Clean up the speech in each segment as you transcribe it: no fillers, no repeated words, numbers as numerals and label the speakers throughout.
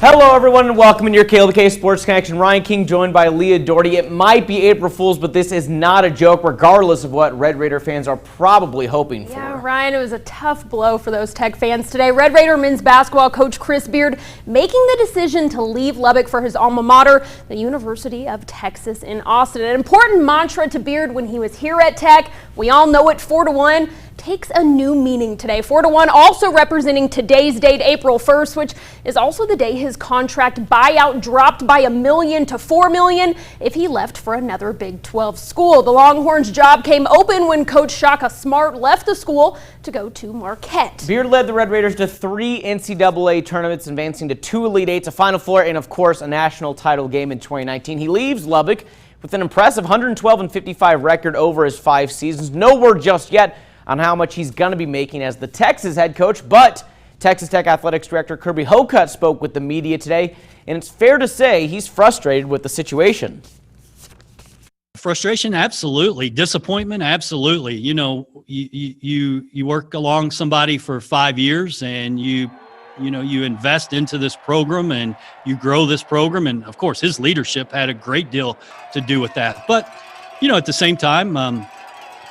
Speaker 1: Hello everyone and welcome in your KLBK Sports Connection. Ryan King joined by Leah Doherty. It might be April Fool's, but this is not a joke regardless of what Red Raider fans are probably hoping for.
Speaker 2: Yeah, Ryan, it was a tough blow for those Tech fans today. Red Raider men's basketball coach Chris Beard making the decision to leave Lubbock for his alma mater, the University of Texas in Austin. An important mantra to Beard when he was here at Tech. We all know it, 4-1. Takes a new meaning today. 4-1 also representing today's date, April 1st, which is also the day his contract buyout dropped by $1 million to $4 million if he left for another Big 12 school. The Longhorns' job came open when Coach Shaka Smart left the school to go to Marquette.
Speaker 1: Beard led the Red Raiders to 3 NCAA tournaments, advancing to 2 Elite Eights, a Final Four, and of course a national title game in 2019. He leaves Lubbock with an impressive 112-55 record over his 5 seasons. No word just yet on how much he's going to be making as the Texas head coach, but Texas Tech Athletics Director Kirby Hocutt spoke with the media today, and it's fair to say he's frustrated with the situation.
Speaker 3: Frustration, absolutely. Disappointment, absolutely. You know, you work along somebody for 5 years, and you invest into this program and you grow this program, and of course his leadership had a great deal to do with that. But at the same time,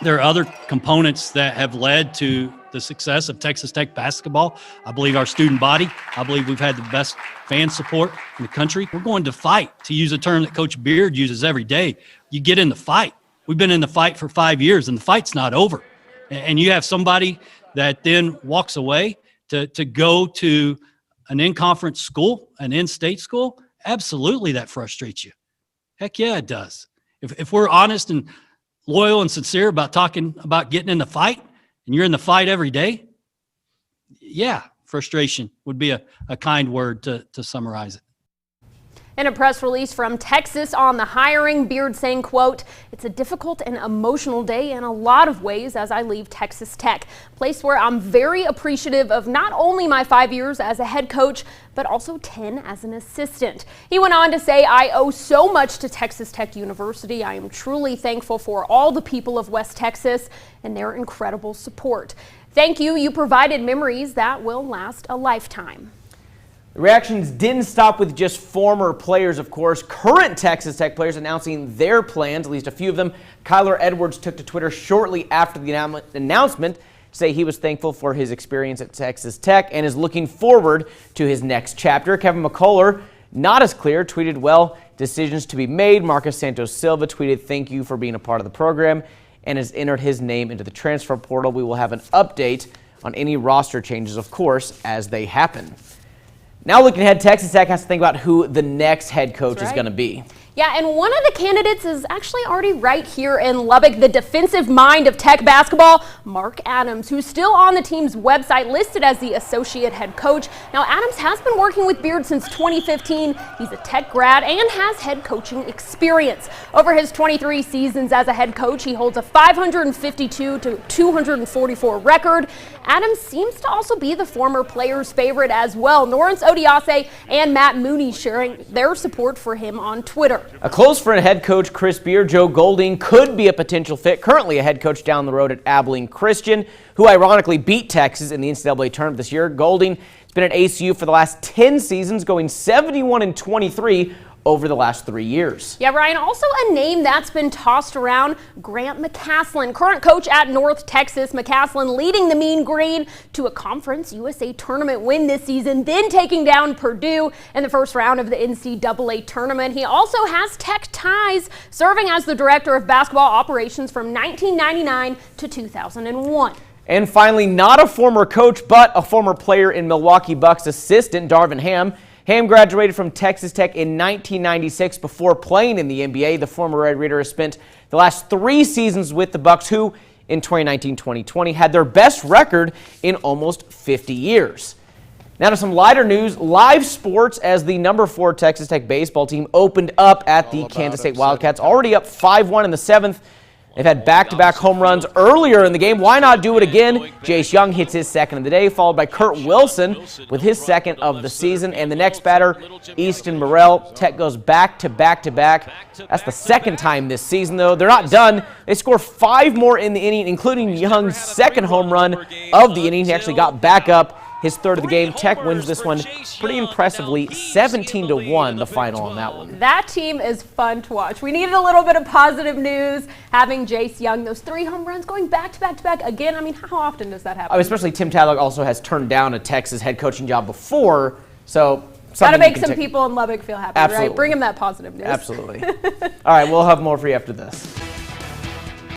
Speaker 3: there are other components that have led to the success of Texas Tech basketball. I believe our student body. I believe we've had the best fan support in the country. We're going to fight, to use a term that Coach Beard uses every day. You get in the fight. We've been in the fight for 5 years, and the fight's not over. And you have somebody that then walks away to go to an in-conference school, an in-state school. Absolutely, that frustrates you. Heck yeah, it does. If we're honest and loyal and sincere about talking about getting in the fight, and you're in the fight every day, yeah, frustration would be a kind word to summarize it.
Speaker 2: In a press release from Texas on the hiring, Beard saying, quote, "It's a difficult and emotional day in a lot of ways as I leave Texas Tech, a place where I'm very appreciative of not only my 5 years as a head coach, but also 10 as an assistant." He went on to say, "I owe so much to Texas Tech University. I am truly thankful for all the people of West Texas and their incredible support. Thank you. You provided memories that will last a lifetime."
Speaker 1: The reactions didn't stop with just former players, of course. Current Texas Tech players announcing their plans, at least a few of them. Kyler Edwards took to Twitter shortly after the announcement to say he was thankful for his experience at Texas Tech and is looking forward to his next chapter. Kevin McCullough, not as clear, tweeted, "Well, decisions to be made." Marcus Santos Silva tweeted, "Thank you for being a part of the program," and has entered his name into the transfer portal. We will have an update on any roster changes, of course, as they happen. Now looking ahead, Texas Tech has to think about who the next head coach is going to be.
Speaker 2: Yeah, and one of the candidates is actually already right here in Lubbock, the defensive mind of Tech basketball, Mark Adams, who's still on the team's website listed as the associate head coach. Now, Adams has been working with Beard since 2015. He's a Tech grad and has head coaching experience. Over his 23 seasons as a head coach, he holds a 552 to 244 record. Adams seems to also be the former player's favorite as well. Lawrence Odiase and Matt Mooney sharing their support for him on Twitter.
Speaker 1: A close friend of head coach Chris Beard, Joe Golding, could be a potential fit. Currently a head coach down the road at Abilene Christian, who ironically beat Texas in the NCAA tournament this year. Golding has been at ACU for the last 10 seasons, going 71-23 over the last 3 years.
Speaker 2: Yeah, Ryan, also a name that's been tossed around, Grant McCasland, current coach at North Texas. McCasland leading the Mean Green to a Conference USA tournament win this season, then taking down Purdue in the first round of the NCAA tournament. He also has Tech ties, serving as the director of basketball operations from 1999 to 2001.
Speaker 1: And finally, not a former coach, but a former player in Milwaukee Bucks assistant, Darvin Ham. Ham graduated from Texas Tech in 1996 before playing in the NBA. The former Red Raider has spent the last 3 seasons with the Bucks, who in 2019-2020 had their best record in almost 50 years. Now to some lighter news, live sports as the number 4 Texas Tech baseball team opened up at the Kansas State Wildcats, already up 5-1 in the 7th. They've had back-to-back home runs earlier in the game. Why not do it again? Jace Young hits his second of the day, followed by Kurt Wilson with his second of the season. And the next batter, Easton Morrell. Tech goes back-to-back-to-back. That's the second time this season, though. They're not done. They score 5 more in the inning, including Young's second home run of the inning. He actually got back up his third of the game. Tech wins this one pretty impressively, 17-1 the final on that one.
Speaker 2: That team is fun to watch. We needed a little bit of positive news, having Jace Young, those 3 home runs going back to back to back again. I mean, how often does that happen?
Speaker 1: Especially Tim Tadlock also has turned down a Texas head coaching job before, so
Speaker 2: got to make some people in Lubbock feel happy,
Speaker 1: Absolutely.
Speaker 2: right? Bring them that positive news.
Speaker 1: Absolutely. All right, we'll have more for you after this.